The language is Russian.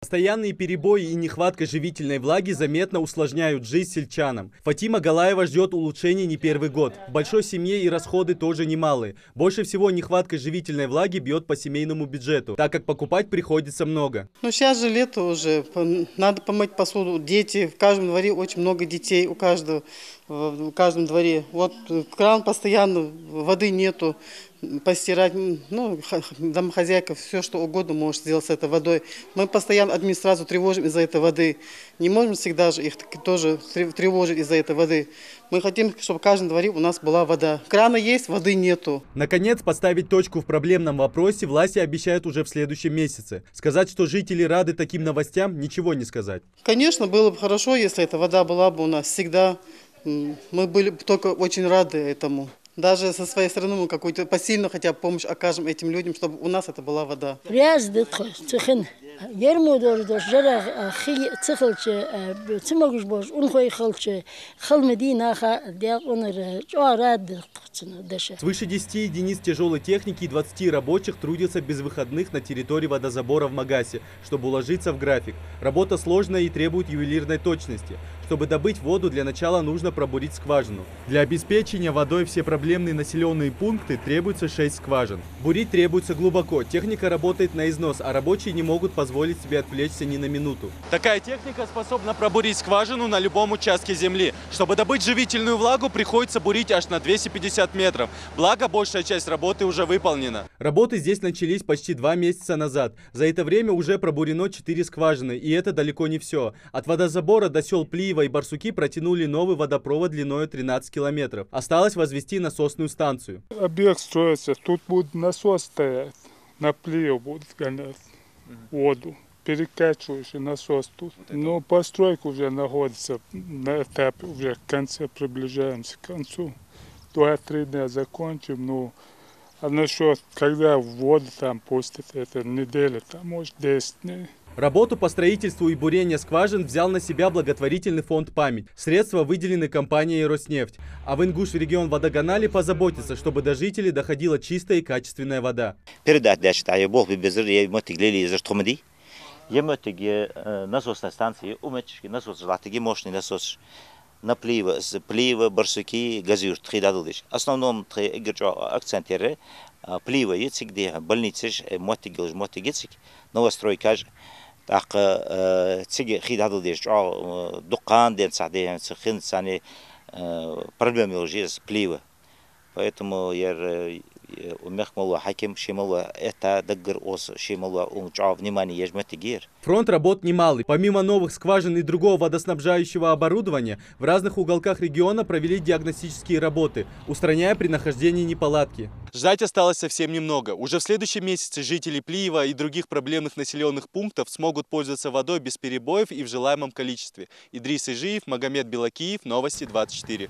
Постоянные перебои и нехватка живительной влаги заметно усложняют жизнь сельчанам. Фатима Галаева ждет улучшений не первый год. В большой семье и расходы тоже немалые. Больше всего нехватка живительной влаги бьет по семейному бюджету, так как покупать приходится много. Ну сейчас же лето уже, надо помыть посуду. Дети, в каждом дворе очень много детей, у каждого, в каждом дворе. Вот кран постоянно, воды нету. Постирать, ну, домохозяйка все что угодно может сделать с этой водой. Мы постоянно администрацию тревожим из-за этой воды. Не можем всегда же их тоже тревожить из-за этой воды. Мы хотим, чтобы в каждом дворе у нас была вода. Крана есть, воды нету. Наконец, поставить точку в проблемном вопросе власти обещают уже в следующем месяце. Сказать, что жители рады таким новостям, ничего не сказать. Конечно, было бы хорошо, если эта вода была бы у нас всегда. Мы были бы только очень рады этому. Даже со своей стороны мы какую-то посильную хотя бы помощь окажем этим людям, чтобы у нас это была вода. Свыше 10 единиц тяжелой техники и 20 рабочих трудятся без выходных на территории водозабора в Магасе, чтобы уложиться в график. Работа сложная и требует ювелирной точности. Чтобы добыть воду, для начала нужно пробурить скважину. Для обеспечения водой все проблемные населенные пункты требуется 6 скважин. Бурить требуется глубоко, техника работает на износ, а рабочие не могут позволить себе отвлечься ни на минуту. Такая техника способна пробурить скважину на любом участке земли. Чтобы добыть живительную влагу, приходится бурить аж на 250 метров. Благо, большая часть работы уже выполнена. Работы здесь начались почти 2 месяца назад. За это время уже пробурено 4 скважины, и это далеко не все. От водозабора до сел Плиева и Барсуки протянули новый водопровод длиной 13 километров. Осталось возвести насосную станцию. Объект строится, тут будет насос стоять, на Плиев будет гонять воду. Перекачивающий насос тут. Но постройка уже находится на этапе, уже к концу, приближаемся к концу. 2-3 дня закончим, ну, а насчет, когда воду там пустят, это неделя, там, может, 10 дней. Работу по строительству и бурению скважин взял на себя благотворительный фонд «Память». Средства выделены компанией «Роснефть». А в Ингуш-регион водоканале позаботится, чтобы до жителей доходила чистая и качественная вода. Насосная станция, насос, мощный насос. На Плиева, Барсуки, Газюр, Тридадулиш. Основном акцентеры Плиева, где больницы, мотигицик, новостройка. Так, цеги Тридадулиш, Дукан, Денсадeh, Цехин, Сани, проблемы уже с Плиева. Поэтому я Фронт работ немалый. Помимо новых скважин и другого водоснабжающего оборудования, в разных уголках региона провели диагностические работы, устраняя при нахождении неполадки. Ждать осталось совсем немного. Уже в следующем месяце жители Плиева и других проблемных населенных пунктов смогут пользоваться водой без перебоев и в желаемом количестве. Идрис Ижиев, Магомед Белакиев, Новости 24.